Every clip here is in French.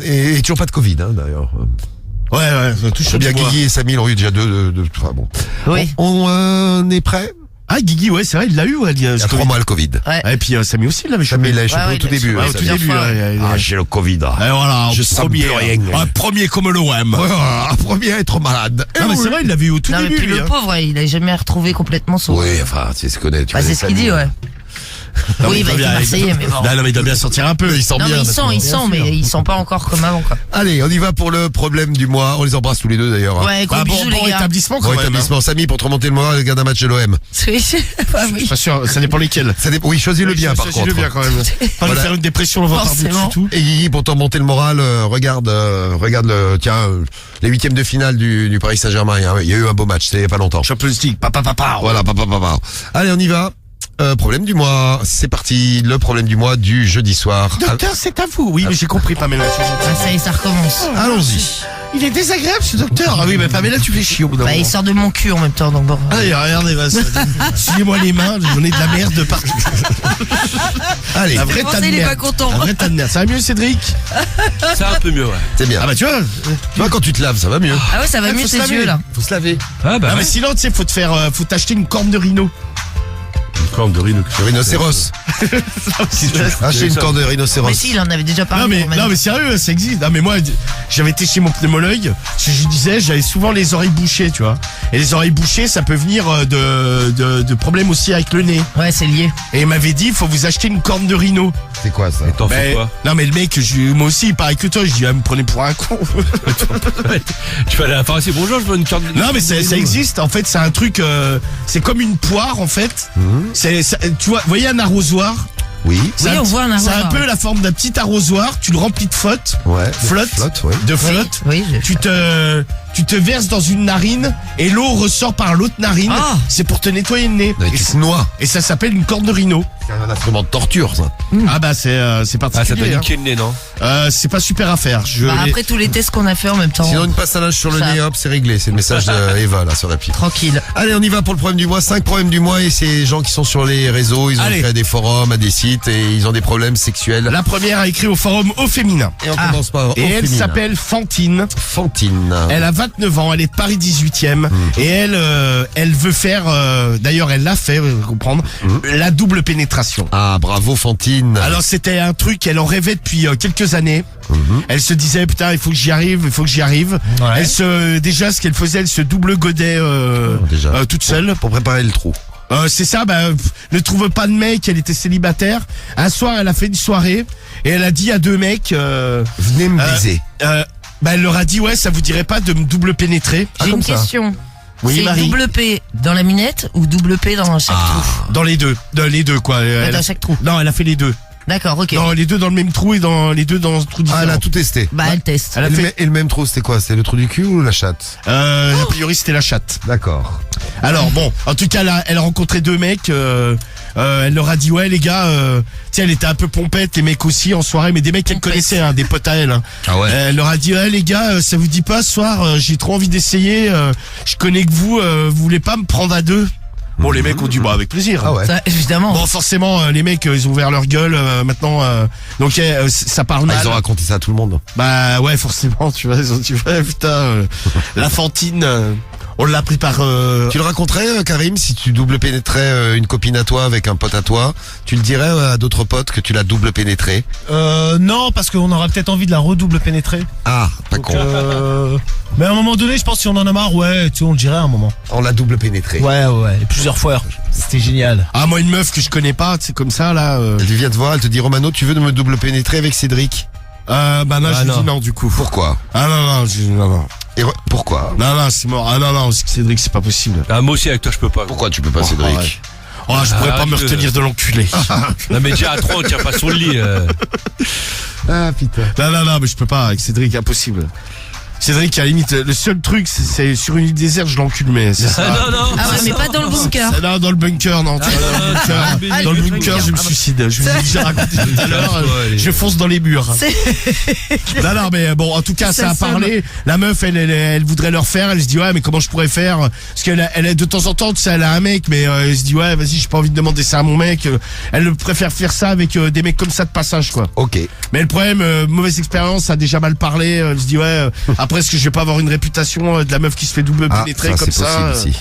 Et toujours pas de Covid, hein, d'ailleurs. Ouais, tout Très bien, Guigui et Samy l'ont eu déjà deux. Enfin, bon. Oui. On est prêt? Ah, Guigui, ouais, c'est vrai, il l'a eu, ouais. Il y a 3 mois le Covid. Ouais. Et puis Samy aussi, il l'avait Samy chopé. l'a chopé au tout début. Ouais, au tout début. Ah, j'ai le Covid. Et voilà, Je sens plus rien. Un premier comme l'OM. Un premier à être malade. Non, mais c'est vrai, il l'avait eu au tout Non, mais début. puis lui, le pauvre, il a jamais retrouvé complètement son. Oui, enfin, c'est ce qu'on est. Bah, c'est ce qu'il dit, ouais. Non, Oui, il bah, doit il est bien- Marseillais, mais bon. Non, mais il doit bien sortir un peu. Il sent Non, bien. mais il sent, mais il sent pas encore comme avant, quoi. Allez, on y va pour le problème du mois. On les embrasse tous les deux, d'ailleurs. hein. Ouais, gros Bah, bisous, bon les gars. établissement, quand Bon même. établissement. Samy, pour te remonter le moral, regarde un match de l'OM. Oui, bah oui. Pas sûr, ça dépend lesquels. Oui, choisis-le bien, par Choisis-le contre. bien, quand même. Pas Voilà. nous faire une dépression, on va Forcément. par dessus tout. Et Guigui, pour te remonter le moral, regarde les huitièmes de finale du Paris Saint-Germain. Il y a eu un beau match, c'était il y a pas longtemps. Champions League, papa. Voilà, papa. Allez, on y va. Problème du mois. C'est parti. Le problème du mois du jeudi soir. Docteur, c'est à vous. Oui, mais j'ai compris, Pamela. Ah, ça y est, ça recommence. Allons-y. Il est désagréable, ce docteur. Ah oui, mais Pamela, tu fais chier au bout d'un Bah, il moment. sort de mon cul en même temps, donc bon. Allez, regardez, suivez-moi les mains, j'en ai de la merde partout. Allez, Un vrai Le tas Français, de il est merde. pas content. Un vrai tas de merde. Ça va mieux, Cédric? C'est un peu mieux, ouais. c'est bien. Ah bah tu vois. Tu vois, quand tu te laves, ça va mieux. Ah ouais, ça va Faut mieux se tes laver. yeux, là. Faut se laver. Ah bah Ah mais sinon, tu sais, faut t'acheter une corne de rhino. une corne de rhino. Le rhinocéros. Acheter une corne de rhinocéros. Mais si, il en avait déjà parlé. Non mais sérieux, ça existe. Non mais moi, j'avais été chez mon pneumologue. Ce que je disais, j'avais souvent les oreilles bouchées, tu vois. Et les oreilles bouchées, ça peut venir de problèmes aussi avec le nez. Ouais, c'est lié. Et il m'avait dit, il faut vous acheter une corne de rhino. C'est quoi ça? T'en fais Ben, quoi? non mais le mec, moi aussi, il paraît que toi. Je dis, ah, me prenez pour un con. Tu vas aller à la pharmacie, bonjour, je veux une corne de Non mais ça existe. En fait, c'est un truc. C'est comme une poire en fait. Tu vois, vous voyez un arrosoir. Oui. C'est Oui, un on petit- voit un C'est un arrosoir. peu la forme d'un petit arrosoir. Tu le remplis de flotte. Ouais. Flotte. Ouais. De Oui, flotte. oui, Tu te verses dans une narine et l'eau ressort par l'autre narine. Ah. C'est pour te nettoyer le nez. Et Et tu c'est- te noies. Et ça s'appelle une corne de rhino. C'est un instrument de torture, ça. Ah bah c'est Ah, ça t'a particulier. niqué le nez, non? C'est pas super à faire. Bah, après tous les tests qu'on a fait en même temps. Sinon, une passe à linge sur le Ça. nez, hop, c'est réglé. C'est le message d'Eva, là, sur la pile. Tranquille. Allez, on y va pour le problème du mois. 5 problèmes du mois, et c'est gens qui sont sur les réseaux, ils ont Allez. créé des forums, à des sites, et ils ont des problèmes sexuels. La première a écrit au forum au féminin. Et on Ah. commence par Et elle s'appelle Fantine. Fantine. Elle a 29 ans, elle est de Paris 18e et elle veut faire, d'ailleurs elle l'a fait, vous comprendre, la double pénétration. Ah, bravo Fantine. Alors c'était un truc, elle en rêvait depuis quelques années. Elle se disait putain il faut que j'y arrive, il faut que j'y arrive. Ouais. Déjà ce qu'elle faisait, elle se double godait Déjà. toute seule. Pour préparer le trou. C'est ça, ne trouve pas de mec, elle était célibataire. Un soir elle a fait une soirée et elle a dit à deux mecs, Venez me baiser. elle leur a dit ouais ça vous dirait pas de me double pénétrer. J'ai comme une ça. question. Oui, C'est Marie. double P dans la minette ou double P dans chaque trou? Dans les deux quoi. Elle Dans a- chaque trou. Non, elle a fait les deux. D'accord, ok. Non, les deux dans le même trou et dans les deux dans un trou différent. Ah, elle a tout testé. Bah, elle teste. Elle a Et le fait. me- Et le même trou, c'était quoi? C'était le trou du cul ou la chatte? A priori, c'était la chatte. D'accord. Alors bon, en tout cas, elle a rencontré deux mecs. Elle leur a dit ouais les gars, tu sais, elle était un peu pompette, les mecs aussi en soirée, mais des mecs qu'elle Pompette. connaissait, hein, des potes à elle. Hein. Ah ouais. Elle leur a dit ouais les gars, ça vous dit pas ce soir, j'ai trop envie d'essayer. Je connais que vous voulez pas me prendre à deux? Bon, les mecs ont dit bah avec plaisir. Ah ouais. Ça, évidemment. Bon, forcément, les mecs, ils ont ouvert leur gueule maintenant. Donc, ça parle Ah, mal. ils ont raconté ça à tout le monde. Bah ouais, forcément, tu vois, ils ont dit ouais, putain, la Fantine, on l'a pris par. Tu le raconterais, Karim, si tu double pénétrais une copine à toi avec un pote à toi, tu le dirais à d'autres potes que tu l'as double pénétré? Non, parce qu'on aura peut-être envie de la redouble pénétrer. Ah, pas Donc, con. mais à un moment donné, je pense que si on en a marre, ouais, tu sais, on le dirait à un moment. On l'a double pénétré. Ouais, et plusieurs fois. C'était génial. Ah, moi, une meuf que je connais pas, c'est comme ça, là. Elle vient te voir, elle te dit Romano, tu veux me double pénétrer avec Cédric? Bah non, Ah, je lui non. dis non, du coup. Pourquoi? Ah non, non. Pourquoi? Non, c'est mort. Ah non, Cédric, c'est pas possible. Ah, moi aussi, avec toi, je peux pas. Pourquoi tu peux pas, Cédric? ouais. Oh, je pourrais pas me Arrête, retenir de l'enculé. Non, mais déjà, à 3, on tient pas sur le lit. Ah, putain. Non, mais je peux pas, avec Cédric, impossible. Cédric, à la limite, le seul truc, c'est sur une île déserte, je l'encule, mais c'est ça. Non, non. Ah ouais, mais pas dans le bunker. Non, dans le bunker, non. Dans le bunker, je me suicide. Je vous l'ai déjà raconté tout à l'heure. Je fonce dans les murs. Non, mais bon, en tout cas, ça a parlé. La meuf, elle voudrait leur faire. Elle se dit, ouais, mais comment je pourrais faire? Parce qu'elle a de temps en temps, tu sais, elle a un mec, mais elle se dit, ouais, vas-y, j'ai pas envie de demander ça à mon mec. Elle préfère faire ça avec des mecs comme ça de passage, quoi. Ok. Mais le problème, mauvaise expérience, ça a déjà mal parlé. Elle se dit, ouais, après, est-ce que je vais pas avoir une réputation de la meuf qui se fait double pénétrer comme c'est ça? possible, si.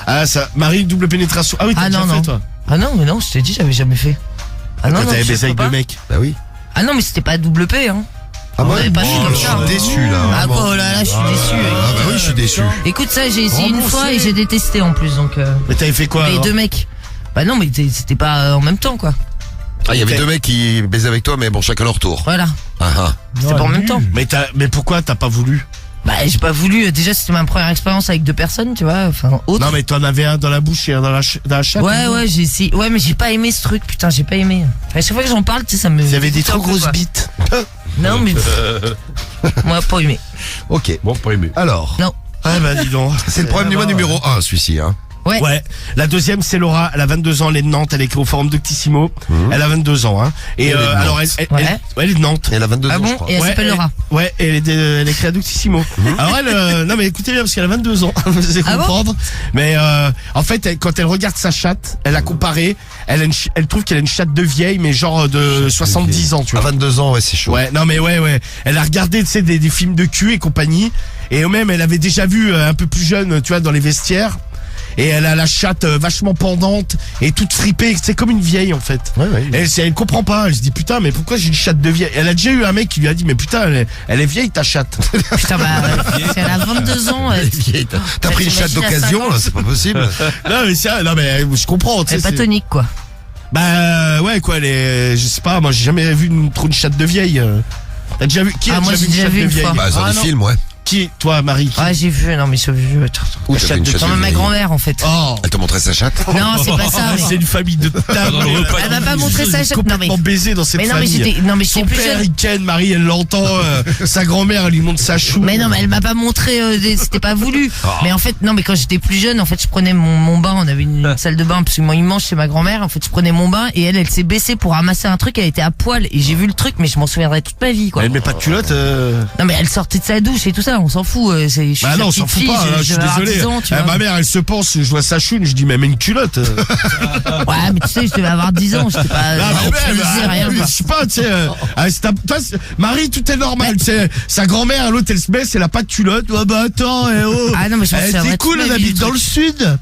Ah, ça, Marie, double pénétration. Ah oui, t'as déjà fait, toi? Ah non, mais non, je t'ai dit, j'avais jamais fait. Ah non, Quand t'avais je baisé sais avec pas. deux mecs. Bah oui. Ah non, mais c'était pas double P, hein. Ah On ouais. avait pas fait comme Je ça. suis déçu là. Ah quoi, oh là là, je suis déçu. Ah bah oui, je suis déçu. Écoute ça, j'ai essayé une Remboursé. fois et j'ai détesté en plus, donc. Mais t'avais fait quoi Les alors? deux mecs. Bah non, mais c'était pas en même temps, quoi. Ah, il y avait Ok. deux mecs qui baisaient avec toi, mais bon, chacun leur tour. Voilà. Ah C'était pas en même temps. Mais pourquoi t'as pas voulu? Bah j'ai pas voulu. Déjà c'était ma première expérience avec deux personnes, tu vois. Enfin autre. Non, mais t'en avais un dans la bouche et un dans la chatte. Ouais, j'ai essayé. Ouais, mais j'ai pas aimé ce truc. Putain, j'ai pas aimé. À chaque fois que j'en parle, tu sais, ça me. Il y avait des c'est un trop peu, grosses quoi. bites. Non, mais. Moi, pas aimé. Ok. Bon, pas aimé. Alors, Non. Ah bah dis donc. c'est le problème numéro 1, celui-ci. Hein. Ouais. Ouais. La deuxième, c'est Laura. Elle a 22 ans, elle est de Nantes. Elle est écrite au forum Doctissimo. Elle a 22 ans, hein. Et Elle est de alors, Nantes. elle est de Nantes. Et elle a 22 Ah ans, je bon crois. Et elle s'appelle Laura. Ouais, elle est écrite à Doctissimo. Alors elle, non mais écoutez bien parce qu'elle a 22 ans, vous allez Ah bon comprendre. Mais en fait, quand elle regarde sa chatte, elle a comparé. Elle trouve qu'elle a une chatte de vieille, mais genre de 70 ans, tu À vois. 22 ans, ouais, c'est chaud. Ouais, non mais ouais. Elle a regardé, tu sais, des films de cul et compagnie. Et même, elle avait déjà vu un peu plus jeune, tu vois, dans les vestiaires. Et elle a la chatte vachement pendante et toute fripée, c'est comme une vieille en fait. Ouais. Elle comprend pas, elle se dit putain mais pourquoi j'ai une chatte de vieille. Elle a déjà eu un mec qui lui a dit mais putain elle est vieille ta chatte. Putain, bah, si elle a 22 ans. T'as pris une chatte d'occasion, là, c'est pas possible. Non mais je comprends. Elle est pas tonique, quoi. Bah ouais quoi, elle est, je sais pas, moi j'ai jamais vu trop une chatte de vieille. T'as déjà vu qui a Ah, moi, déjà vu j'ai une déjà chatte vu de une vieille? fois. Bah, dans les non. films, ouais. Qui? Toi Marie? Ah, j'ai vu, non, mais j'ai vu. Où La t'as chatte fait une de chatte Non, de mais ma vieille. grand-mère, en fait. Oh. Elle te montrait sa chatte? Non, c'est pas ça. C'est Mais... une famille de tables. Dans le repas. Elle m'a pas montré sa chatte. Non, mais. Complètement baisé dans cette Mais non, mais famille. j'étais. Non, mais j'étais Son plus père, jeune. il ken, Marie, elle l'entend, sa grand-mère, elle lui montre sa chou. Mais non, mais elle m'a pas montré, c'était pas voulu. Mais en fait, non, mais quand j'étais plus jeune, en fait, je prenais mon bain, on avait une salle de bain absolument immense chez ma grand-mère, en fait, je prenais mon bain et elle s'est baissée pour ramasser un truc, elle était à poil et j'ai vu le truc, mais je m'en souviendrai toute ma vie, quoi. Elle met pas de culotte, Non, mais elle sortait de sa douche et tout ça, on s'en fout, je suis Bah sa non, on petite s'en fout fille, pas, je suis devais avoir désolé. 10 ans, tu vois. Ma mère, elle se pense, je vois sa choune, je dis, mais mets une culotte. Ouais, mais tu sais, je devais avoir 10 ans, j'étais pas, Ah, mais alcoolisée, rien, quoi. je sais pas, tu sais, toi, Marie, tout est normal, tu sais, sa grand-mère, l'autre, elle se baisse, elle a pas de culotte. Ah bah attends, Ah non, mais je m'en souviendrai c'est toute cool, ma on vie, habite le dans truc. le sud.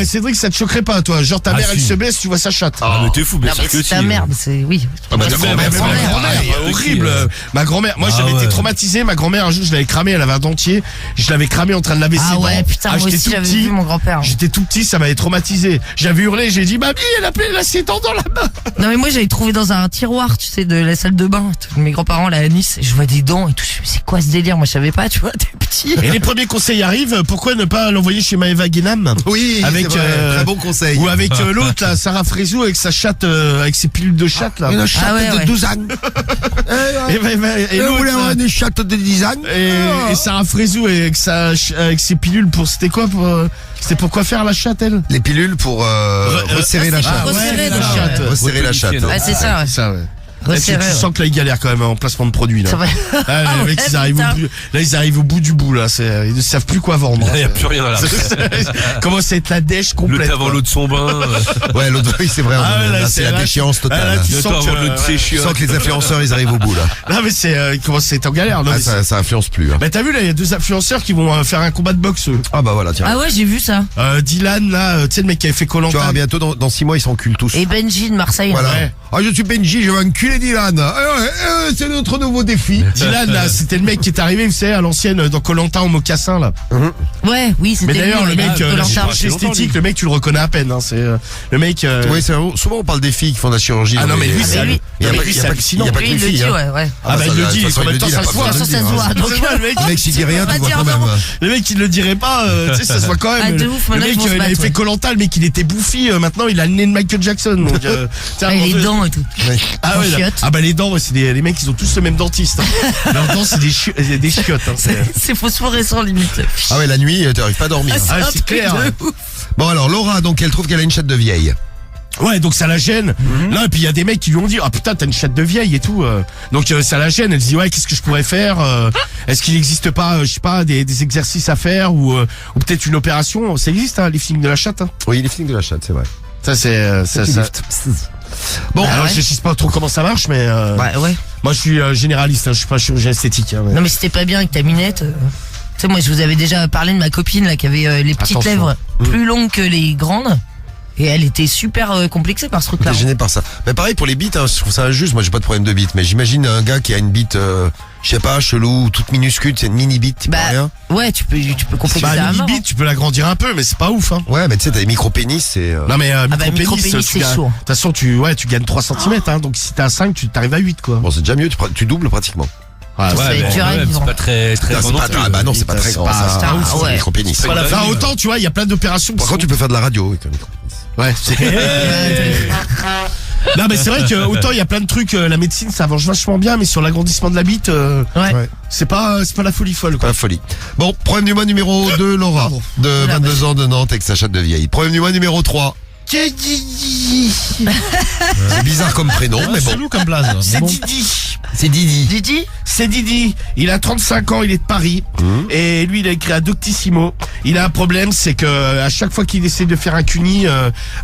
Cédric, ça te choquerait pas, toi? Genre, ta mère, elle si. se baisse, tu vois sa chatte. Ah, mais t'es fou, bien Non, mais sûr que c'est si. ta merde, c'est, oui. Ah bah, Ouais, ta c'est mère, ma mais grand-mère. ma grand-mère, Horrible. Ma grand-mère, moi Ah j'avais été ouais. traumatisé. Ma grand-mère, un jour, je l'avais cramé, elle avait un dentier. Je l'avais cramé en train de laver ses Ah dents. ouais, putain, moi j'étais aussi tout j'avais petit. vu mon grand-père. J'étais tout petit, ça m'avait traumatisé. J'avais hurlé, j'ai dit, mamie, elle a ses dents dans la main. Non mais moi j'avais trouvé dans un tiroir, tu sais, de la salle de bain. Mes grands-parents là à Nice, je vois des dents et tout. Je me dis, c'est quoi ce délire? Moi je savais pas, tu vois, t'es petit. Et les premiers conseils arrivent, pourquoi ne pas l'envoyer chez Maëva Guénam? Oui, Avec, c'est vrai, très bon conseil. Ou avec l'autre, là, Sarah Frézou, avec sa chatte, avec ses pilules de chatte, là. Une chatte Ah ouais, de ouais. 12 ans. Et Vous l'autre, voulez avoir là, une chatte de 10 ans? et Sarah Frézou, avec ses pilules pour, c'était quoi c'était pour quoi faire la chatte, elle? Les pilules pour resserrer la chatte. resserrer la la chatte. Resserrer la chatte. Ah c'est ça, ouais. Ça, ouais. Là, Resserrer, tu ouais. sens que là, ils galèrent quand même en placement de produits, là. Ça va. Ah, les mecs, ils arrivent putain. ils arrivent au bout du bout, là. Ils ne savent plus quoi vendre. Il n'y a plus rien à la Comment c'est être la dèche Le complète. avant quoi. l'eau de son bain. Ouais, l'autre, oui, c'est vrai. Ah ouais, là, là, c'est- c'est la là, déchéance ah, là, totale. tu Le sens temps que- avant l'eau de ses Tu chiottes. sens que les influenceurs, ils arrivent au bout, là. Non, mais comment c'est en galère, non, Ah, mais ça influence plus. Hein. bah, t'as vu, là, il y a deux influenceurs qui vont faire un combat de boxe. Ah bah voilà, tiens. Ah ouais, j'ai vu ça. Dylan, là, tu sais, le mec qui avait fait Tu Koh-Lanta. vois, bientôt, dans 6 mois, ils s'enculent tous. Et Benji de Marseille. Voilà. Ouais. Ah, je suis Benji, je vais enculer Dylan. C'est notre nouveau défi. Dylan, là, c'était le mec qui est arrivé, vous savez, à l'ancienne, dans Koh-Lanta en mocassin, là. Ouais, oui, c'était Mais d'ailleurs, lui, le ouais, mec, Koh-Lanta. chez esthétique, le mec, tu le reconnais à peine, hein. C'est, le mec, Oui, souvent on parle des filles qui font de la chirurgie. Ah non, mais lui, c'est- il y a lui, pas- il y a pas c'est que- il y a hallucinant. pas que Lui, les il le filles. dit, hein. ouais, ouais. Ah bah, il le dit, de toute façon, en même temps, il a ça pas se voit. besoin de Ça le se dire, voit, hein. donc, le mec, Le mec, s'il dit rien, Pas tu vois dire quand même. non. le mec, il le dirait pas, tu sais, ça se voit quand même. Ah, de ouf, le maintenant, mec, ils vont se il battre, avait fait ouais. Koh-Lanta, le mec, il était bouffi, maintenant, il a le nez de Michael Jackson, donc, tiens, Ah, bon, les dents et tout. Ah ouais, chiottes. Ah bah les dents, ouais, c'est les mecs, ils ont tous le même dentiste. Hein. Leurs dents, c'est des chiottes. Hein, C'est phosphorescent limite. Ah ouais, la nuit, t'arrives pas à dormir. Ah, Ah, c'est clair. Bon alors, Laura, donc elle trouve qu'elle a une chatte de vieille. Ouais, donc ça la gêne. Là, et puis il y a des mecs qui lui ont dit, ah putain, t'as une chatte de vieille et tout. Donc ça la gêne. Elle se dit, ouais, qu'est-ce que je pourrais faire Est-ce qu'il n'existe pas, je sais pas, des exercices à faire ou peut-être une opération. Ça existe, hein, lifting de la chatte. Hein. Oui, lifting de la chatte, c'est vrai. Ça c'est ça. Bon, Ah alors ouais. je sais pas trop comment ça marche, mais Ouais. moi je suis généraliste. Hein, je suis pas chirurgien esthétique. Hein, mais... Non mais c'était pas bien avec ta minette. Tu sais, moi je vous avais déjà parlé de ma copine là qui avait les petites Attention. lèvres plus longues que les grandes. Et elle était super complexée par ce truc-là. T'es gêné par ça. Mais pareil pour les bites, hein, je trouve ça injuste. Moi, j'ai pas de problème de bite, mais j'imagine un gars qui a une bite, je sais pas, chelou, toute minuscule, c'est une mini bite, tu Bah, rien. ouais, tu peux complexer Bah, à une mort. bite, tu peux l'agrandir un peu, mais c'est pas ouf. Hein. Ouais, mais tu sais, t'as des micro-pénis, c'est. Non mais micro-pénis, tu c'est gagnes- chaud. De toute façon, tu gagnes 3 cm. Hein, donc si t'as 5, tu t'arrives à 8 quoi. Bon, c'est déjà mieux, tu doubles pratiquement. Ah, Ça va être dur à vivre. c'est pas très Ah, grand c'est non pas, plus. ah bah non, c'est pas très C'est grand, pas- ça. c'est pas ouf, C'est ouais. un micro-pénis. C'est pas la Enfin, autant tu vois, il y a plein d'opérations. Par contre, tu peux faire de la radio avec un micro-pénis. Ouais. Non mais c'est vrai que autant il y a plein de trucs, la médecine ça avance vachement bien, mais sur l'agrandissement de la bite, Ouais. c'est pas la folie folle Pas quoi. la folie. Bon, problème du mois numéro 2, Laura, Pardon. de Oula, 22 vas-y. ans de Nantes avec sa chatte de vieille. Problème du mois numéro 3. C'est bizarre comme prénom, mais C'est bon. loup comme blaze. C'est Bon. Didi. C'est Didi. Didi C'est Didi. Il a 35 ans, il est de Paris. Et lui, il a écrit à Doctissimo. Il a un problème, c'est que à chaque fois qu'il essaie de faire un cuni,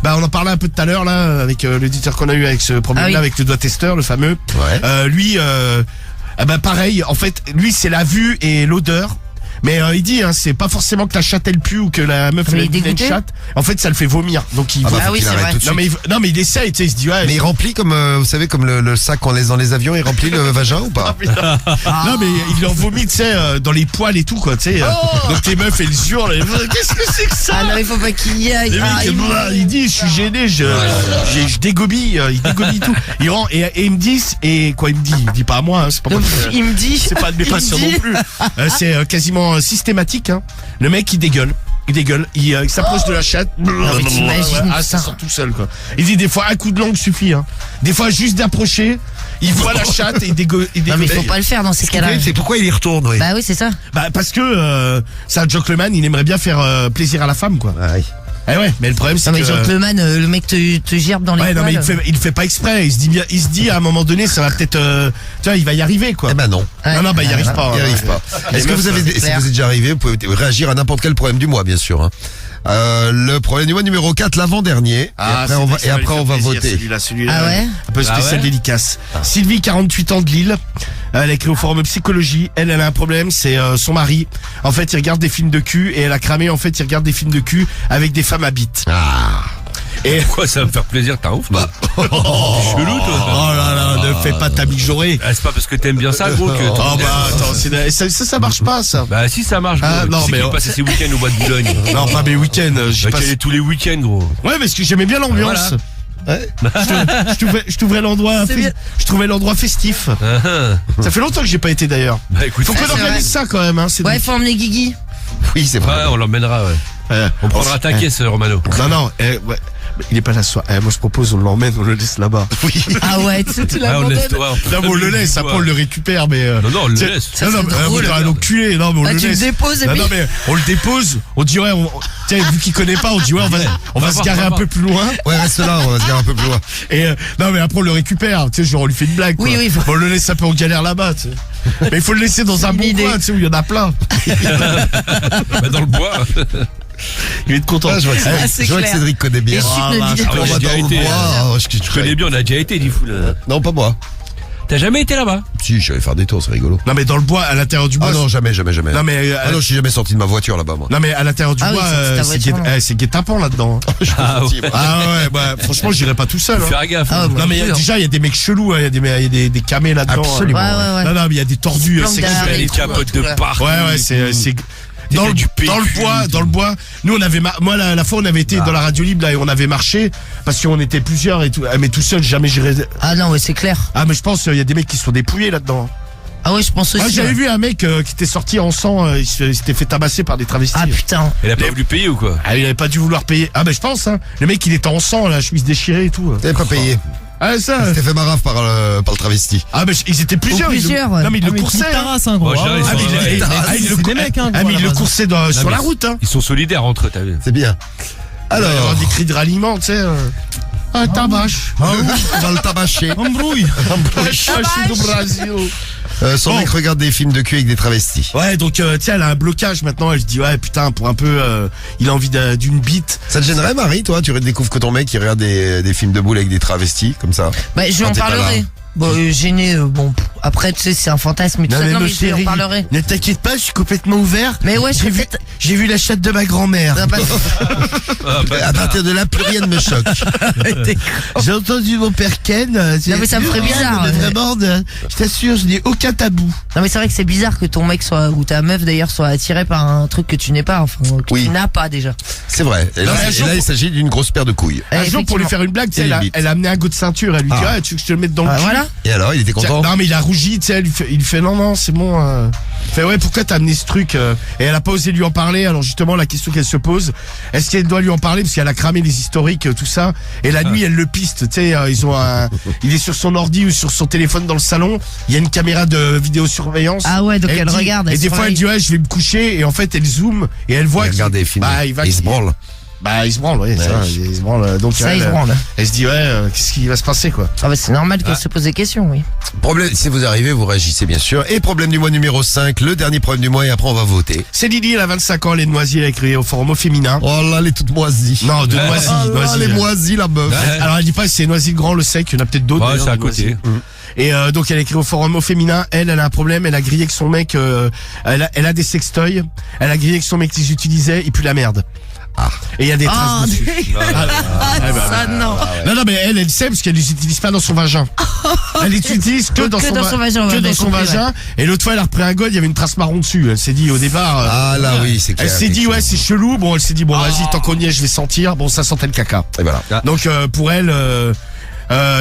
on en parlait un peu tout à l'heure là, avec l'éditeur qu'on a eu avec ce problème-là, Ah oui. avec le doigt testeur, le fameux. Ouais. Lui, pareil. En fait, lui, c'est la vue et l'odeur. Mais il dit, hein, c'est pas forcément que la chatte elle pue ou que la meuf Mais elle il est a une dégoûté. chatte. En fait, ça le fait vomir. Donc il Ah bah, Ah faut oui, qu'il c'est arrête vrai. tout de non suite. mais il essaie, tu sais, il se dit ouais. Mais il remplit comme, vous savez, comme le sac qu'on laisse dans les avions, il remplit le vagin ou pas? Non mais il en vomit, tu sais, dans les poils et tout quoi, tu sais. Donc tes meufs elles hurlent. Qu'est-ce que c'est que ça? Ah non, il faut pas qu'il y aille. Les Ah, mecs, il dit, je suis gêné, je dégobille, il dégobille tout. Il rend et il me dit, et quoi il me dit pas à moi, hein, c'est pas moi. Il me dit. C'est pas de mes il me patients dit. non plus. C'est quasiment systématique. Hein. Le mec il dégueule. Il s'approche de la chatte. mais t'imagines Ah, ça ça. sort tout seul quoi. Il dit des fois un coup de langue suffit. Hein. Des fois juste d'approcher, il voit la chatte et il dégueule. Non mais il faut pas le faire dans ces cas-là. C'est pourquoi il y retourne, oui. Bah oui, c'est ça. Bah parce que c'est un gentleman, il aimerait bien faire plaisir à la femme quoi. Ah, oui. Eh ouais, mais le problème c'est Non mais que gentleman, le mec te gerbe dans les ouais, non mais poils. il fait pas exprès. Il se dit à un moment donné, ça va peut-être, tu vois, il va y arriver quoi. Eh ben non. Ouais. Non, il y arrive pas. Il n'y hein. arrive pas. Les Est-ce que meufs, vous avez, si clair. vous êtes déjà arrivé, vous pouvez réagir à n'importe quel problème du mois, bien sûr. Hein. Le problème du mois numéro 4, l'avant-dernier. Et après, on va voter. Celui-là, Ah ouais un peu spécial, Ah ouais dédicace. Sylvie, 48 ans de Lille. Elle a écrit au forum psychologie. Elle a un problème, c'est son mari. En fait, il regarde des films de cul et elle a cramé. En fait, il regarde des films de cul avec des femmes à bite. Ah. Et Pourquoi ça va me faire plaisir, t'as ouf, bah. Chelou, toi. oh là là, ne fais pas ta mijaurée. Ah, c'est pas parce que t'aimes bien ça, gros, que. Oh bah attends, ça marche pas ça. Bah, si ça marche, gros. Ah, non, Tu sais mais qu'il on- passe ses week-ends au bois de Boulogne. Non, pas mes week-ends. J'y Bah, passe. tu allais tous les week-ends, gros. Ouais, parce que j'aimais bien l'ambiance. Je trouvais l'endroit, C'est bien. je trouvais l'endroit festif. Ça fait longtemps que j'ai pas été d'ailleurs. Bah, écoute. Faut qu'on c'est organise ça quand même, hein. C'est Ouais, faut emmener Guigui. Oui, c'est vrai. Ouais, on l'emmènera, ouais. On prendra ta caisse, Romano. Non, ouais. Il est pas là ce soir. Moi je propose, on l'emmène, on le laisse là-bas. Oui. Ah ouais, tu Ouais, on l'abandonnes. laisse toi. Non, mais on le laisse, après on le récupère, mais. Non, on le c'est- laisse. Ça non, serait mais on drôle. dirait un enculé. Non, mais on Ah, le tu le laisse. déposes et Non, puis. non, mais on le dépose. On dit ouais, tiens, vu qu'il connaît pas, on dit ouais, on va se garer un peu plus loin. Ouais, reste là, on va se garer un peu plus loin. Et non, mais après on le récupère. Tu sais, genre on lui fait une blague. Quoi. Oui, faut- On le laisse un peu en galère là-bas. Tu sais. Mais il faut le laisser dans un une bon idée. coin, tu sais, où il y en a plein. Bah, dans le bois. Il va être content. Ah, je vois que, Ah, c'est je vois que clair. Cédric connaît bien. Et Chut ne dit Ah, ouais, On j'ai va déjà dans le été. bois, Tu connais bien, on a déjà été, dit fou, là. Non, pas moi. T'as jamais été là-bas? Si, je suis allé faire des tours, c'est rigolo. Non, mais dans le bois, à l'intérieur du bois. Ah non, jamais. Non, mais. Ah non, je suis jamais sorti de ma voiture là-bas, moi. Non mais à l'intérieur du Ah oui, bois, c'est ta voiture, non. c'est guet-apens là-dedans. hein. Ah, ouais. Ah ouais, bah franchement j'irais pas tout seul. Faut Hein. faire gaffe. Ah, hein. ouais, Non mais non plus, déjà il y a des mecs chelous, hein, il y a des camés là-dedans. Absolument. Ouais. Non mais il y a des tordus Planque sexuels d'arrêt et Les tout. capotes de partout. Ouais c'est dans le, du dans le PQ, bois, tout. dans le bois. Nous on avait moi la fois on avait été dans la radio libre là et on avait marché parce qu'on était plusieurs et tout. Ah, mais tout seul jamais j'irais. Ah non, ouais, c'est clair. Ah mais je pense il y a des mecs qui se sont dépouillés là-dedans. Ah ouais, je pense aussi. Ah, j'avais ouais. vu un mec qui était sorti en sang, il s'était fait tabasser par des travestis. Ah putain. Elle a pas voulu payer ou quoi? Ah, il avait pas dû vouloir payer. Ah, ben je pense, hein. Le mec, il était en sang, la chemise déchirée et tout. T'avais pas payé. Ah, ça. C'était fait marave par le travesti. Ah, mais ils étaient plusieurs. Ou plusieurs, Non, mais ils le coursaient. Moi, je dirais, Il le coursait sur la route, hein. Ils sont solidaires entre eux, t'as vu. C'est bien. Alors, des cris de ralliement, tu sais. Ah, tabache. on va le tabasher. Embrouille. Son mec regarde des films de cul avec des travestis. Ouais, donc tiens, elle a un blocage maintenant. Elle se dit ouais, putain, pour un peu, il a envie d'une bite. Ça te gênerait, Marie, toi? Tu découvres que ton mec il regarde des films de boules avec des travestis comme ça? Bah, je lui en t'es pas parlerai. là. Bon, gêné, bon, après, tu sais, c'est un fantasme et tout ça. Non, mais je lui en parlerai. Ne t'inquiète pas, je suis complètement ouvert. Mais ouais, j'ai vu la chatte de ma grand-mère. Ah, bah, À partir de là, plus rien ne me choque. J'ai entendu mon père Ken. Non, mais ça me ferait bizarre. Vraiment, je t'assure, je n'ai aucun tabou. non, mais c'est vrai que c'est bizarre que ton mec soit, ou ta meuf d'ailleurs, soit attirée par un truc que tu n'es pas, enfin, que Oui. tu n'as pas déjà. C'est vrai. Et là, il s'agit d'une grosse paire de couilles. Un jour, pour lui faire une blague, tu sais, elle a amené un goût de ceinture. Elle lui dit, ah, tu veux que je te le mette dans le cul? Voilà. Et alors, il était content? Non, mais il a rougi, tu sais, il fait non, c'est bon. Il fait ouais, pourquoi t'as amené ce truc? Et elle a pas osé lui en parler. Alors justement, la question qu'elle se pose, est-ce qu'elle doit lui en parler parce qu'elle a cramé les historiques, tout ça. Et la nuit, elle le piste. Tu sais, il est sur son ordi ou sur son téléphone dans le salon. Il y a une caméra de vidéosurveillance. Ah ouais, donc elle regarde. Et des fois, elle dit ouais, je vais me coucher. Et en fait, elle zoome et elle voit. Il regarde des films. Il se branle. Bah, il se branle, ouais, ça, il se branle. Donc, Ça, il se branle. Elle se dit, ouais, qu'est-ce qui va se passer, quoi? Ah bah, c'est normal qu'elle se pose des questions, oui. Problème, si vous arrivez, vous réagissez bien sûr. Et problème du mois numéro 5, le dernier problème du mois, et après on va voter. C'est Lily, elle a 25 ans, elle est noisy, elle a écrit au forum au féminin. Oh là, elle est toute moisie. Non, de noisy, Ah, elle est moisie, la meuf. Alors, elle dit pas si c'est Noisy le Grand, le Sec, il y en a peut-être d'autres. Ouais, d'ailleurs, c'est à de Noisy. côté. Et donc, elle a écrit au forum au féminin. Elle a un problème, elle a grillé que son mec, elle a des sextoys. Elle a grillé que son mec les utilisait, il pue la merde. Et il y a des traces dessus. Ça, non. Non, mais elle sait parce qu'elle les utilise pas dans son vagin. Elle les utilise que dans son vagin. Que ouais, dans son compris, vagin. ouais. Et l'autre fois, elle a repris un god, il y avait une trace marron dessus. Elle s'est dit au départ. Ah là, oui, c'est clair. Elle s'est dit, ouais, c'est chelou. Bon, elle s'est dit, bon, vas-y, tant qu'on y est, je vais sentir. Bon, ça sentait le caca. Et voilà. Donc, pour elle,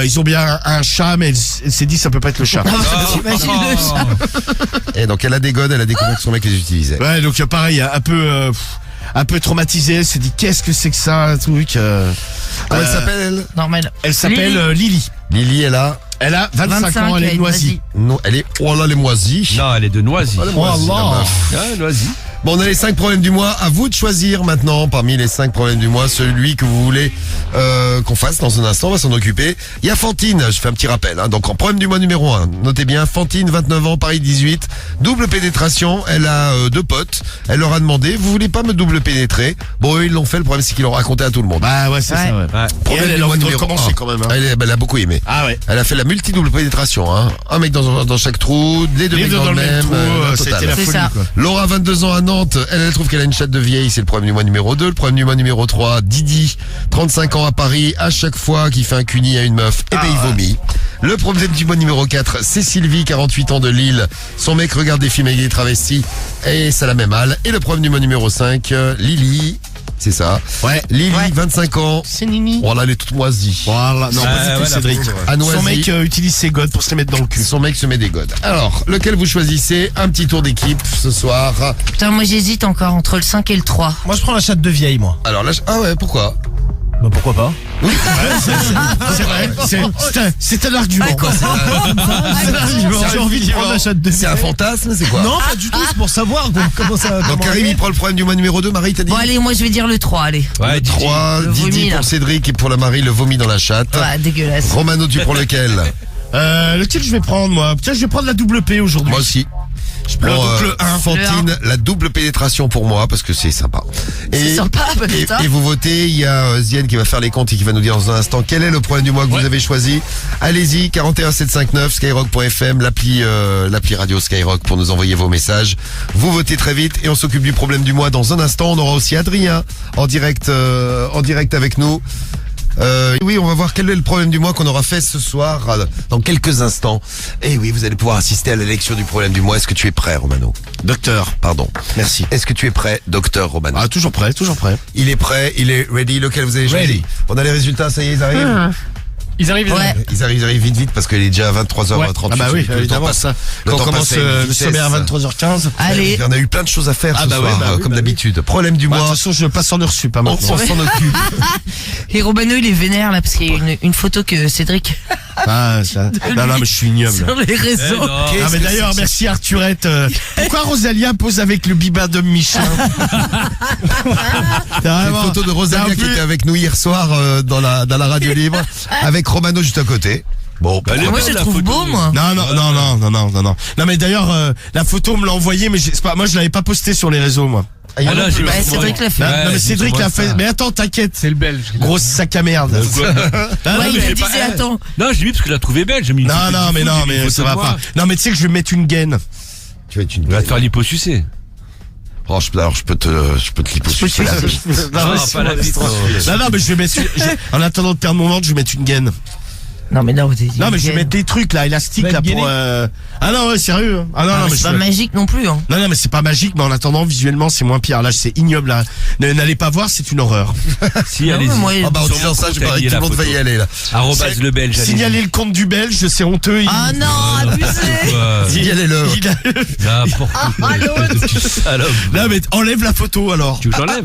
ils ont bien un chat, mais elle s'est dit, ça peut pas être le chat. T'imagines le chat. Et donc, elle a des godes, elle a découvert que son mec les utilisait. Ouais, donc pareil, un peu traumatisée. Elle s'est dit, qu'est-ce que c'est que ça, un truc. Comment elle s'appelle, elle? Normal. Elle s'appelle Lily. Lily, elle a 25 ans, elle est noisy. Non, elle est. Oh là, elle est moisie. Non, elle est de Noisy. Oh, elle est moisie, la meuf. Ah, Noisy. Bon, on a les 5 problèmes du mois. À vous de choisir maintenant, parmi les 5 problèmes du mois, celui que vous voulez qu'on fasse dans un instant. On va s'en occuper. Il y a Fantine, je fais un petit rappel. Hein. Donc, en problème du mois numéro 1, notez bien, Fantine, 29 ans, Paris 18, double pénétration. Elle a 2 potes. Elle leur a demandé, vous voulez pas me double pénétrer? Bon, eux, ils l'ont fait. Le problème, c'est qu'ils l'ont raconté à tout le monde. Bah ouais, c'est ça, ouais. Et elle a envie de recommencer quand même. Hein. Elle a beaucoup aimé. Ah ouais. Elle a fait la multi-double pénétration. Hein. Un mec dans chaque trou, les deux mecs dans le même trou, ça a été la C'est folie, ça. quoi. Laura, 22 ans à Nantes, elle trouve qu'elle a une chatte de vieille, c'est le problème du mois numéro 2. Le problème du mois numéro 3, Didi, 35 ans à Paris, à chaque fois qu'il fait un cuni à une meuf, et ben il vomit. Le problème du mois numéro 4, c'est Sylvie, 48 ans de Lille, son mec regarde des films avec des travestis, et ça la met mal. Et le problème du mois numéro 5, Lily, c'est ça. Ouais. Lily, Ouais. 25 ans. C'est Nini. Oh là, elle est toute moisie. Voilà. Non, pas du tout, ouais, Cédric. À Noisy. Son mec utilise ses godes pour se les mettre dans le cul. Son mec se met des godes. Alors, lequel vous choisissez? Un petit tour d'équipe ce soir. Putain, moi j'hésite encore entre le 5 et le 3. Moi, je prends la chatte de vieille, moi. Alors là, ah ouais, pourquoi? Bah, pourquoi pas? C'est vrai. C'est un argument. J'ai envie de prendre la chatte de vieille. C'est un fantasme, c'est quoi? Non, pas du tout, c'est pour savoir comment ça. Donc Karim, il prend le problème du mois numéro 2, Marie, t'as dit? Bon, allez, moi je vais dire le 3, allez. Ouais, Le 3, Le Didi vomi, là. pour Cédric et pour la Marie, le vomi dans la chatte. Ouais, dégueulasse. Romano, tu prends lequel? Lequel je vais prendre, moi? Tiens, je vais prendre la double P aujourd'hui. Moi aussi. Je prends donc le 1. Fantine, la double pénétration pour moi, parce que c'est sympa. C'est sympa, bah, putain. et vous votez, il y a Zienne qui va faire les comptes et qui va nous dire dans un instant quel est le problème du mois que vous avez choisi. Allez-y, 41759, skyrock.fm, l'appli radio Skyrock pour nous envoyer vos messages. Vous votez très vite et on s'occupe du problème du mois dans un instant. On aura aussi Adrien en direct avec nous. Oui, on va voir quel est le problème du mois qu'on aura fait ce soir dans quelques instants. Et oui, vous allez pouvoir assister à l'élection du problème du mois. Est-ce que tu es prêt, Romano? Docteur. Pardon. Merci. Est-ce que tu es prêt, docteur Romano? Ah, toujours prêt, toujours prêt. Il est prêt, il est ready. Lequel vous avez choisi? Ready. On a les résultats, ça y est, ils arrivent. Ils arrivent. Ouais. Ils arrivent vite parce qu'il est déjà 23h38. Ah bah oui, Le temps évidemment passe. ça. Le Quand on temps commence passe à une le vitesse. sommet à 23h15. Allez. On a eu plein de choses à faire Ah ce bah oui, soir, bah oui, comme bah d'habitude. Problème du Bah, de mois. toute façon, je passe en heure sup, hein, On maintenant. s'en occupe. Et Robano, il est vénère là parce qu'il y a une photo que Cédric Ah, ça. Non, mais je suis ignoble. sur les réseaux. Ah, mais d'ailleurs, merci Arthurette. Pourquoi Rosalia pose avec le biba de Michelin? Une photo de Rosalia qui était avec nous hier soir dans la radio libre, avec Romano juste à côté. Bon, Bah, Moi, je le la trouve photo. beau, moi. Non. Non, mais d'ailleurs, la photo, on me l'a envoyée, mais c'est pas, moi, je l'avais pas postée sur les réseaux, moi. Ah là, j'ai Ouais, pas Cédric l'a fait. Non, mais c'est Cédric sûrement l'a fait. ça. Mais attends, t'inquiète. C'est le belge. Grosse sac à merde. Ouais, Ouais, il mais me j'ai pas- disait, attends. Non, j'ai mis parce que je la trouvais belle. J'ai mis une Non, photo du foot, j'ai mis une mais ça photo va de moi. pas. Non, mais tu sais que je vais mettre une gaine. tu vas être une. On va te faire l'hyposucer. Oh, alors je peux te l'hyposucer. Ah, pas la vitre. Non, mais je vais mettre, en attendant de perdre mon ventre, je vais mettre une gaine. Non, mais non, Non, mais je vais mettre des trucs, là, élastiques, Tu vas là, être pour, Ah non, ouais, sérieux. Hein. Ah non, non, mais c'est je pas vais- magique non plus, hein. Non, mais c'est pas magique, mais en attendant, visuellement, c'est moins pire. Là, c'est ignoble, là. N'allez pas voir, c'est une horreur. Si, Non, allez-y. mais moi, Ah bah en Sur disant mon ça, compte, je parie il y que a tout le la monde va y photo. aller là. Arrobase le belge. allez-y. Signaler le compte du Belge, c'est honteux. Ah non, abusé. Ouais. Signalez-le. Il a- N'importe quoi. Tu salope. Non, mais enlève la photo, alors. Tu veux que j'enlève?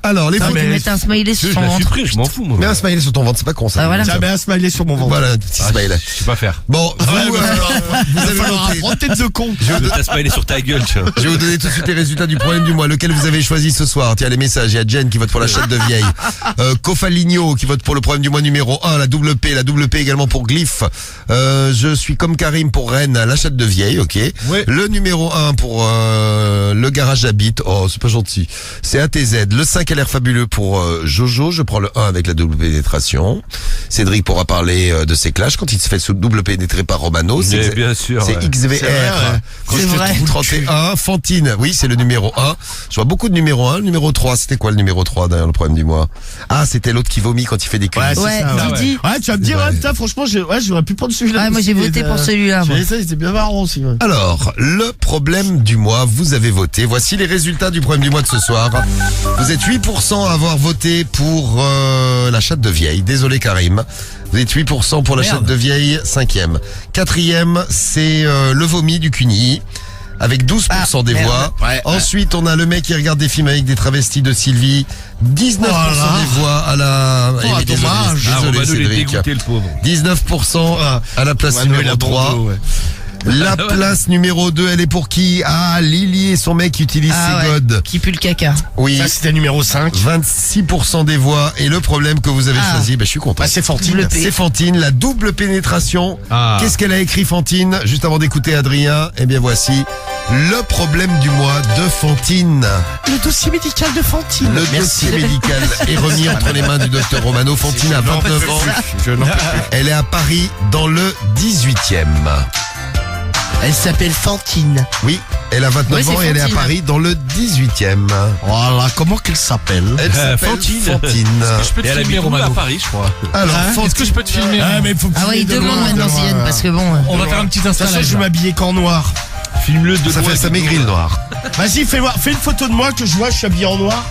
Alors les Faut photos. qu'il mette un smiley Je sur son la ventre. supprime, je m'en fous, moi. Mets un smiley sur ton ventre, c'est pas con ça. Ah, voilà. Tiens, mets un smiley sur mon ventre. Voilà, un petit smiley. Je sais pas faire. Bon, vous, Ouais, vous il va avez falloir voté. apprendre tête de con. Je veux ta smiley sur ta gueule, tiens. Je vais vous donner tout de suite les résultats du problème du mois. Lequel vous avez choisi ce soir? Tiens, les messages. Il y a Jen qui vote pour la chatte de vieille. Kofaligno qui vote pour le problème du mois numéro 1, la double P également pour Glyph. Je suis comme Karim pour Rennes, la chatte de vieille, ok. Ouais. Le numéro 1 pour le garage habite. Oh, c'est pas gentil. C'est ATZ. Le 5 a l'air fabuleux pour Jojo. Je prends le 1 avec la double pénétration. Cédric pourra parler de ses clashs quand il se fait double pénétrer par Romano. Mais bien sûr. C'est ouais. XVR. C'est vrai, ouais. Quand C'est je te vrai. trouve 31. Fantine. Oui, c'est le numéro 1. Je vois beaucoup de numéro 1. Le numéro 3, c'était quoi le numéro 3 derrière le problème du mois? Ah, c'était l'autre qui vomit quand il fait des culs. Ouais, c'est Ouais, ça, ouais. Didi. Ouais, tu vas me dire, Ouais. ouais, putain, franchement, j'aurais pu prendre celui-là. Ouais, moi, j'ai voté pour celui-là, moi. Ça, c'était bien marrant aussi. Ouais. Alors, le problème du mois, vous avez voté. Voici les résultats du problème du mois de ce soir. Vous êtes 8% à avoir voté pour la chatte de vieille. Désolé Karim. Vous êtes 8% pour la chatte de vieille, 5e. 4e, c'est le vomi du CUNY. Avec 12% des merde. voix. Ouais, Ensuite, on a le mec qui regarde des films avec des travestis de Sylvie. 19% Voilà. des voix à la... Oh, mais désolé, dommage. désolé, Ah, Romano, il est Cédric. dégoûté, le pauvre. 19% à la place Mano, il numéro a 3. bon dos, ouais. La place numéro 2, elle est pour qui? Ah, Lily et son mec utilisent Ah ses ouais, godes. qui pue le caca. Oui, Ça, c'était numéro 5. 26% des voix. Et le problème que vous avez Ah. choisi, je suis content. Bah, c'est Fantine. Double P. C'est Fantine, la double pénétration. Ah. Qu'est-ce qu'elle a écrit Fantine? Juste avant d'écouter Adrien, eh bien voici le problème du mois de Fantine. Le dossier médical de Fantine. Le dossier médical est remis entre les mains du docteur Romano. Fantine a 29 ans. Je n'en peux plus. Elle est à Paris dans le 18e. Elle s'appelle Fantine. Oui, elle a 29 Oui, c'est ans et elle est à Fantine. Paris dans le 18e. Voilà, comment qu'elle s'appelle? Elle s'appelle Fantine. Fantine. Je peux te Et elle filmer, habite où, à Romano. Paris, je crois. Alors, Est-ce que je peux te filmer? Ah, mais faut que Ah tu ouais, il me demande demandes, maintenant moi. Zienne, parce que bon. On va faire un petit De toute façon, installage. je vais m'habiller qu'en noir. Filme-le de ça loin fait ça et de maigrit le loin. noir. Vas-y, fais une photo de moi que je vois, je suis habillé en noir.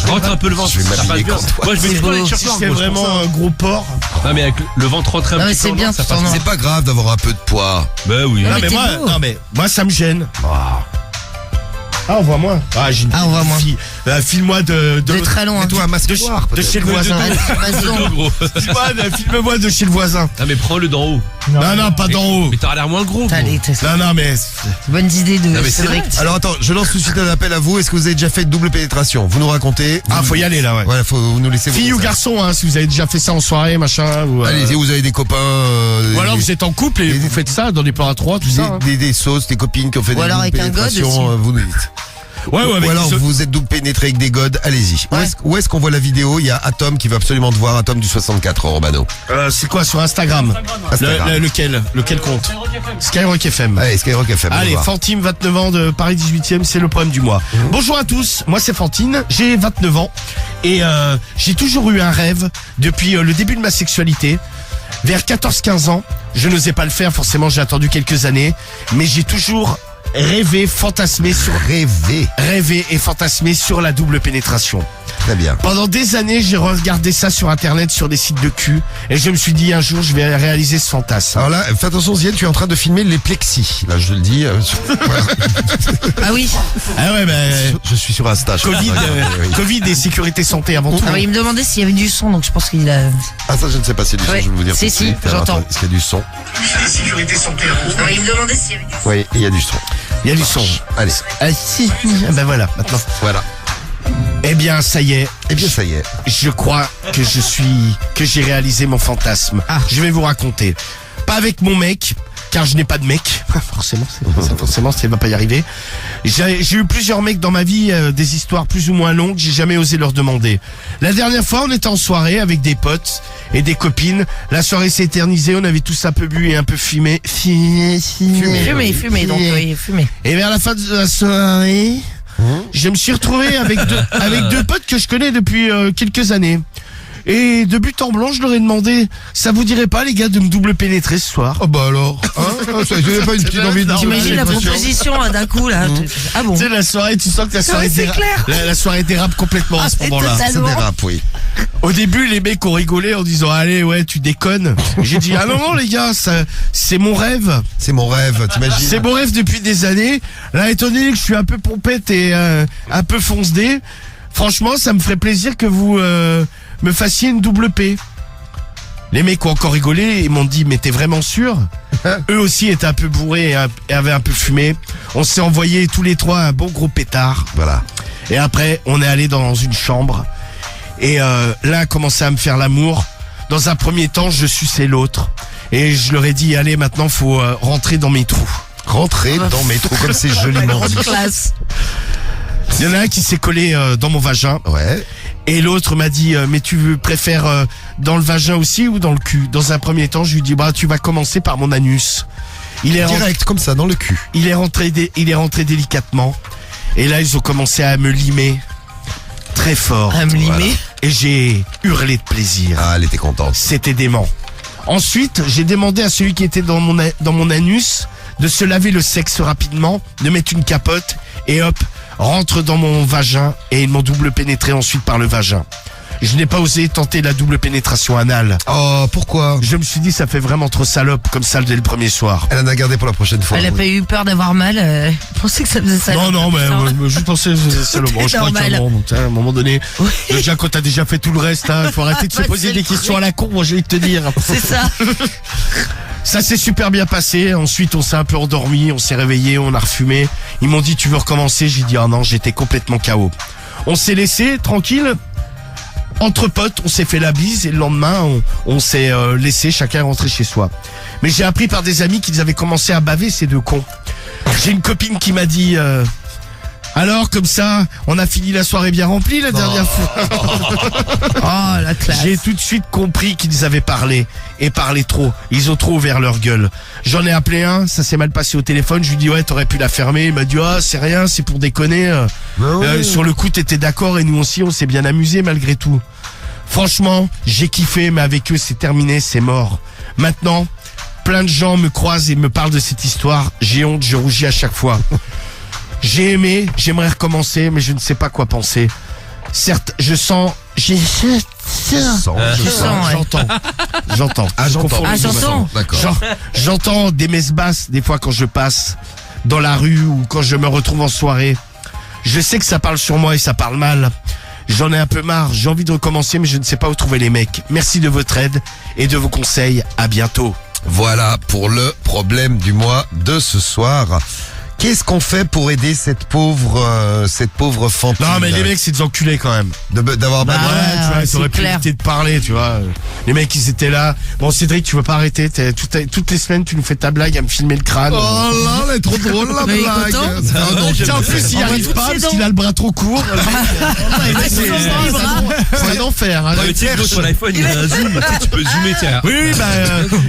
Rentre un peu le ventre. Je vais ça m'habiller passe bien. quand toi. Moi, je vais C'est exprès beau. aller Si chercher je un fais gros, vraiment c'est un gros porc. pour ça. Non, mais avec le ventre rentré un Non, mais petit c'est peu en bien, noir, ça tout passe en bien. C'est pas grave d'avoir un peu de poids. Bah oui. Non, Non, mais mais t'es moi, beau. non, mais moi, ça me gêne. Ah, on voit moins. Ah, j'ai une Ah, on voit moins. fille. File-moi de De très loin. Mets-toi un masque noir, de peut-être. chez le voisin. Vas-y, Gros. Filme-moi de chez le voisin. Ah, mais prends-le d'en haut. Non, pas d'en haut. Mais t'auras l'air moins gros. T'as gros. les Non, mais. bonnes idées de mais c'est Cédric. Alors attends, je lance tout de suite un appel à vous. Est-ce que vous avez déjà fait de double pénétration? Vous nous racontez. Ah, faut y aller là, ouais. Voilà, faut vous nous laisser. Fille ou garçon, hein, si vous avez déjà fait ça en soirée, machin. Ou, Allez-y, vous avez des copains. Ou alors vous êtes en couple et vous faites ça dans des plans à trois, tout ça. hein. des sauces, des copines qui ont fait des alors doubles avec un god pénétrations, aussi. vous nous dites. Ouais, ouais, Ou avec alors des- vous êtes double pénétré avec des godes, allez-y. Ouais. Où est-ce qu'on voit la vidéo? Il y a Atom qui veut absolument te voir, Atom du 64, Romano. C'est quoi sur Instagram, Instagram. Lequel compte Skyrock FM. Allez, Skyrock FM. Allez, voir. Fantine, 29 ans de Paris 18e, c'est le problème du mois. Bonjour à tous, moi c'est Fantine, j'ai 29 ans et j'ai toujours eu un rêve depuis le début de ma sexualité. Vers 14-15 ans, je n'osais pas le faire, forcément j'ai attendu quelques années, mais j'ai toujours rêvé et fantasmé sur la double pénétration. Très bien. Pendant des années, j'ai regardé ça sur internet, sur des sites de cul, et je me suis dit un jour, je vais réaliser ce fantasme. Alors là, fais attention, Zienne, tu es en train de filmer les plexis. Là, je le dis. Voilà. Ah oui. Ah ouais, Je suis sur Insta. je Covid, crois. Oui. Covid et sécurité santé avant tout. Alors, il me demandait s'il y avait du son, donc je pense qu'il a... Ah, ça, je ne sais pas si c'est du son, Ouais. je vais vous dire. Si, tout de si, suite. Alors, j'entends. attends, est-ce qu'il y a du son? Sécurité santé avant tout. Alors, il me demandait s'il y avait du son. Oui, il y a du son. Il y a du son. Allez, Ah si. Ben voilà, maintenant. voilà. Eh bien, ça y est. Eh bien, ça y est. Je crois que j'ai réalisé mon fantasme. Ah. Je vais vous raconter. Pas avec mon mec, car je n'ai pas de mec. Forcément, ça va pas y arriver. J'ai eu plusieurs mecs dans ma vie, des histoires plus ou moins longues, j'ai jamais osé leur demander. La dernière fois, on était en soirée avec des potes et des copines. La soirée s'est éternisée, on avait tous un peu bu et un peu fumé. Fumé, donc oui, fumé. Et vers la fin de la soirée, je me suis retrouvé avec deux potes que je connais depuis quelques années. Et de but en blanc, je leur ai demandé, ça vous dirait pas les gars de me double pénétrer ce soir? Oh bah alors, hein, ça n'avait pas une petite envie de... T'imagines la proposition d'un coup là. Ah bon? Tu sais, la soirée, tu sens que la soirée c'est clair. la soirée dérape complètement à ce moment-là. Ça dérape, oui. Au début, les mecs ont rigolé en disant, allez, ouais, tu déconnes. J'ai dit, ah non, les gars, c'est mon rêve. C'est mon rêve, t'imagines? C'est mon rêve depuis des années. Là, étant donné que je suis un peu pompette et un peu fonce-dé, franchement, ça me ferait plaisir que vous me fassiez une double P. Les mecs ont encore rigolé et m'ont dit, mais t'es vraiment sûr? Eux aussi étaient un peu bourrés et avaient un peu fumé. On s'est envoyé tous les trois un bon gros pétard. Voilà. Et après, on est allé dans une chambre. Et là, a commencé à me faire l'amour. Dans un premier temps, je suçais l'autre. Et je leur ai dit, allez, maintenant, faut rentrer dans mes trous. Rentrer dans mes trous, comme c'est joliment dit. Classe. Il y en a un qui s'est collé dans mon vagin. Ouais. Et l'autre m'a dit, mais tu préfères dans le vagin aussi ou dans le cul? Dans un premier temps, je lui ai dit, bah, tu vas commencer par mon anus. Direct, comme ça, dans le cul. Il est rentré délicatement. Et là, ils ont commencé à me limer très fort. À me limer. Voilà. Et j'ai hurlé de plaisir. Ah, elle était contente. C'était dément. Ensuite, j'ai demandé à celui qui était dans mon anus de se laver le sexe rapidement, de mettre une capote et hop, rentre dans mon vagin et ils m'ont double pénétré ensuite par le vagin. Je n'ai pas osé tenter la double pénétration anale. Oh, pourquoi? Je me suis dit ça fait vraiment trop salope comme ça dès le premier soir. Elle en a gardé pour la prochaine fois. Elle a pas eu peur d'avoir mal. Je pensais que ça faisait ça. Non, mais je pensais que c'était salope. Bon, je crois qu'à un moment donné, déjà quand t'as déjà fait tout le reste, il faut arrêter de se Bah, poser c'est des le questions truc. à la con, moi j'ai envie de te dire. C'est ça. Ça s'est super bien passé. Ensuite, on s'est un peu endormi, on s'est réveillé, on a refumé. Ils m'ont dit, tu veux recommencer? J'ai dit, ah non, j'étais complètement KO. On s'est laissé tranquille. Entre potes, on s'est fait la bise et le lendemain, on s'est laissé chacun rentrer chez soi. Mais j'ai appris par des amis qu'ils avaient commencé à baver, ces deux cons. J'ai une copine qui m'a dit, alors comme ça, on a fini la soirée bien remplie la dernière fois. Oh, la classe. J'ai tout de suite compris qu'ils avaient parlé et parlé trop. Ils ont trop ouvert leur gueule. J'en ai appelé un, ça s'est mal passé au téléphone. Je lui dis ouais, t'aurais pu la fermer. Il m'a dit ah c'est rien, c'est pour déconner. Sur le coup t'étais d'accord et nous aussi on s'est bien amusé malgré tout. Franchement, j'ai kiffé, mais avec eux c'est terminé, c'est mort. Maintenant, plein de gens me croisent et me parlent de cette histoire. J'ai honte, je rougis à chaque fois. J'ai aimé, j'aimerais recommencer, mais je ne sais pas quoi penser. Certes, je sens, J'entends. j'entends. Ah, j'entends. Ah, j'entends. D'accord. J'entends des messes basses des fois quand je passe dans la rue ou quand je me retrouve en soirée. Je sais que ça parle sur moi et ça parle mal. J'en ai un peu marre, j'ai envie de recommencer mais je ne sais pas où trouver les mecs. Merci de votre aide et de vos conseils. À bientôt. Voilà pour le problème du mois de ce soir. Qu'est-ce qu'on fait pour aider cette pauvre fantine? Non mais les mecs c'est des enculés quand même. D'avoir Bah, bavé. Ouais, tu vois, c'est t'aurais pu clair. éviter de parler, tu vois. Les mecs, ils étaient là. Bon, Cédric, tu veux pas arrêter. Toutes les semaines, tu nous fais ta blague à me filmer le crâne. Oh là, elle est trop drôle la Mais blague. content. Ah non, Tiens, en plus, il On voit arrive toutes pas ses parce dents. qu'il a le bras trop court. C'est un enfer. Hein. Tu sais, sur l'iPhone, il y a un zoom. Tu sais, tu peux zoomer, tiens. Oui, oui,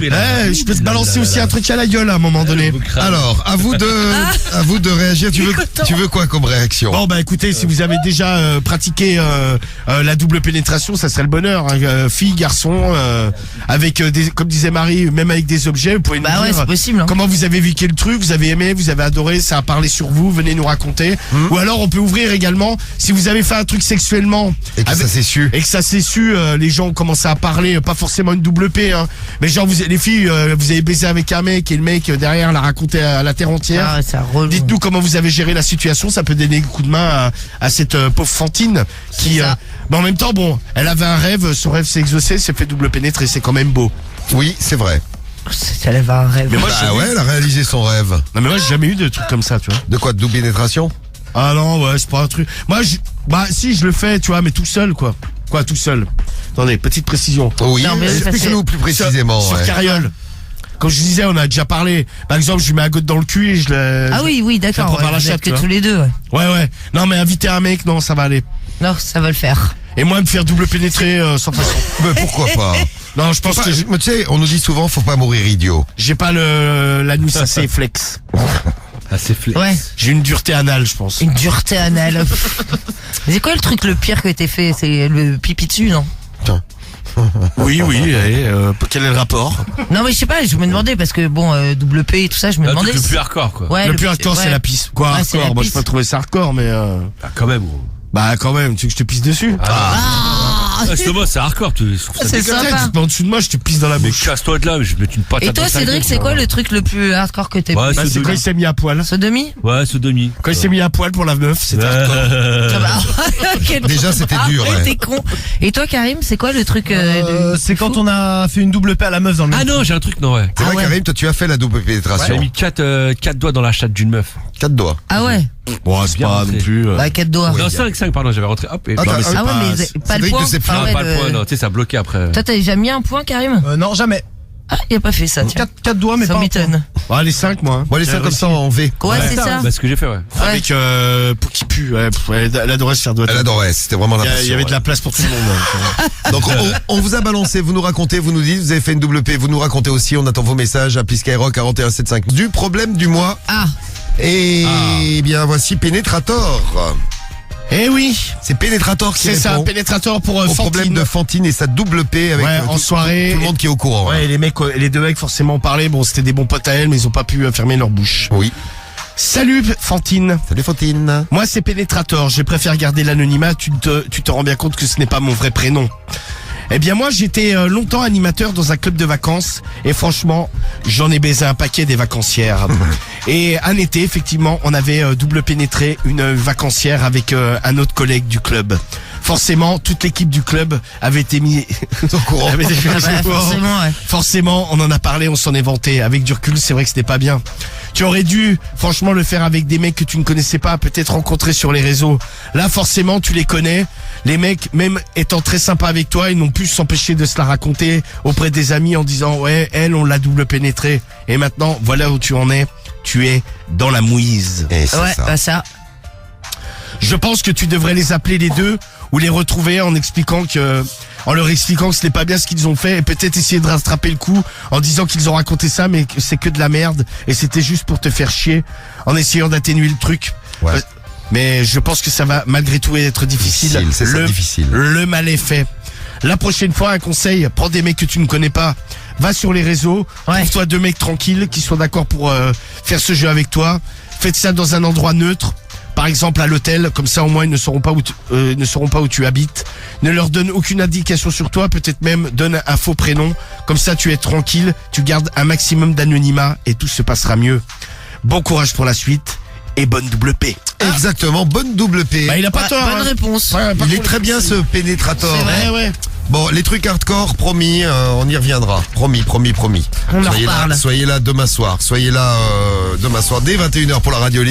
bah, je peux te balancer aussi un truc à la gueule à un moment donné. Alors, à vous de À vous de réagir. Tu veux quoi comme réaction? Bon bah écoutez, si vous avez déjà pratiqué la double pénétration, ça serait le bonheur. Hein. Filles, garçons, avec comme disait Marie, même avec des objets, vous pouvez nous Bah ouais, dire c'est possible. Hein. comment vous avez vécu le truc, vous avez aimé, vous avez adoré, ça a parlé sur vous, venez nous raconter. Ou alors on peut ouvrir également, si vous avez fait un truc sexuellement Et que ça s'est su. et que ça s'est su, les gens ont commencé à parler, pas forcément une double P, hein, mais genre les filles, vous avez baisé avec un mec et le mec derrière l'a raconté à la terre entière. Ah ouais, c'est relou. Dites-nous comment vous avez géré la situation, ça peut donner un coup de main à cette pauvre Fantine qui, C'est ça. mais en même temps, bon, elle avait un rêve, son rêve s'est exaucé, s'est fait double pénétrer, c'est quand même beau. Oui, c'est vrai. Ça lève un rêve. Mais moi, Ah ouais, elle a réalisé son rêve. Non mais moi j'ai jamais eu de truc comme ça, tu vois. De quoi? De double pénétration? Ah non, ouais, c'est pas un truc. Moi, bah si, je le fais, tu vois, mais tout seul, quoi. Quoi, tout seul. Attendez, petite précision. Oui, Non, mais ça, explique-nous plus précisément. Sur ouais. carriole. Comme je disais, on a déjà parlé. Par exemple, je lui mets un gosse dans le cul et je le... Ah oui, d'accord. prends par la Vous chatte, êtes tu que vois. tous les deux. Ouais. Ouais. Non, mais inviter un mec, non, ça va aller. Non, ça va le faire. Et moi, me faire double pénétrer sans façon. Mais pourquoi pas? Non, je pense Enfin, que mais tu sais, on nous dit souvent, faut pas mourir idiot. j'ai pas l'anus assez flex. Ah, c'est flex. Ouais. J'ai une dureté anale, je pense. Une dureté anale. C'est quoi le truc le pire que t'aies fait? C'est le pipi dessus, non? Oui, et quel est le rapport? Non, mais je sais pas, je me demandais parce que bon, double P et tout ça, je me Le demandais. truc le plus hardcore, quoi. Ouais, Le plus hardcore, ouais. c'est la pisse. Quoi, Ouais, c'est hardcore? la Moi, je pisse. peux pas trouver ça hardcore, mais Ah, quand même. bah, quand même, tu veux que je te pisse dessus? Ah, Ah, c'est moi, c'est hardcore. Je trouve ça C'est dégueulasse. sympa. Tu te mets en dessous de moi, je te pisse dans la Mais bouche. casse-toi de là, mais je vais mettre une patate. Et toi, dans ta Cédric, gueule, c'est quoi genre. le truc le plus hardcore que t'aies Ouais, fait? Bah, c'est quand il s'est mis à poil. Sodomie? Ouais, sodomie. Quand il s'est mis à poil pour la meuf, c'était hardcore. Ça va. Quel- Déjà, c'était dur, Ah, ouais. t'es con. Et toi, Karim, c'est quoi le truc C'est quand on a fait une double paix à la meuf dans le Ah même. non, j'ai un truc, non, ouais. C'est vrai, ouais. Karim, toi, tu as fait la double pénétration. J'ai mis 4 doigts dans la chatte d'une meuf. 4 doigts. Ah ouais. Bon, c'est Bien pas rentré. non plus. Bah, 4 doigts. Non, 5, pardon, j'avais rentré. Hop, et Ah, non, mais t'as- c'est Ah ouais, pas- mais pas le Cédric point. ne sait plus. Ah ouais, pas le point, non. Tu sais, ça a bloqué après. Toi, t'as déjà mis un point, Karim? Non, jamais. Ah, il a pas fait ça, tiens. 4 doigts, mais Ça pas un m'étonne. Bon, les 5, moi. Moi, les 5 comme ça en V. Ouais, c'est ça. Bah, ce que j'ai fait, ouais. Ouais. Avec, pour qui pue. Ouais, elle adorait se faire doigter. Elle adorait, c'était vraiment la Il y avait de la place pour tout le monde. Donc on vous a balancé, vous nous racontez, vous nous dites, vous avez fait une double P, vous nous racontez aussi, on attend vos messages, appli Skyrock 4175. Du problème du mois, Ah, et bien voici Pénétrator. Eh oui, C'est Pénétrator qui c'est ça, répond pénétrateur pour au Fantine. problème de Fantine et sa double P avec Ouais, en tout, soirée. tout le monde qui est au courant. Ouais, et les mecs, les deux mecs forcément ont parlé. Bon, c'était des bons potes à elle, mais ils ont pas pu fermer leur bouche. Oui. Salut Fantine. Salut Fantine. Moi, c'est Pénétrator. Je préfère garder l'anonymat. Tu te rends bien compte que ce n'est pas mon vrai prénom. Eh bien, moi, j'étais longtemps animateur dans un club de vacances. Et franchement, j'en ai baisé un paquet des vacancières. Et un été, effectivement, on avait double pénétré une vacancière avec un autre collègue du club. Forcément, toute l'équipe du club avait été mise Au courant. avait été mise ah bah, au courant. forcément, ouais. Forcément, on en a parlé, on s'en est vanté. Avec du recul, c'est vrai que c'était pas bien. Tu aurais dû, franchement, le faire avec des mecs que tu ne connaissais pas, peut-être rencontrés sur les réseaux. Là, forcément, tu les connais. Les mecs, même étant très sympas avec toi, ils n'ont pu s'empêcher de se la raconter auprès des amis en disant, ouais, elle, on l'a double pénétrée. Et maintenant, voilà où tu en es. Tu es dans la mouise. Et c'est Ouais, ça. bah ça. Je pense que tu devrais les appeler les deux ou les retrouver en leur expliquant que ce n'est pas bien ce qu'ils ont fait et peut-être essayer de rattraper le coup en disant qu'ils ont raconté ça mais que c'est que de la merde et c'était juste pour te faire chier en essayant d'atténuer le truc. Ouais. Mais je pense que ça va malgré tout être difficile. C'est ça, difficile. Le mal est fait. La prochaine fois, un conseil, prends des mecs que tu ne connais pas, va sur les réseaux, Ouais. trouve-toi deux mecs tranquilles qui sont d'accord pour faire ce jeu avec toi. Faites ça dans un endroit neutre. Par exemple à l'hôtel, comme ça au moins ils ne sauront pas où tu habites. Ne leur donne aucune indication sur toi, peut-être même donne un faux prénom. Comme ça tu es tranquille, tu gardes un maximum d'anonymat et tout se passera mieux. Bon courage pour la suite et bonne double P. Exactement, bonne double P. Bah il a pas Ouais, tort. bonne hein. réponse. Ouais, par Il est contre, très bien ce Pénétrator. C'est vrai. Ouais. Bon, les trucs hardcore, promis, on y reviendra. Promis. On en Soyez reparle. là demain soir. Soyez là demain soir dès 21h pour la radio libre.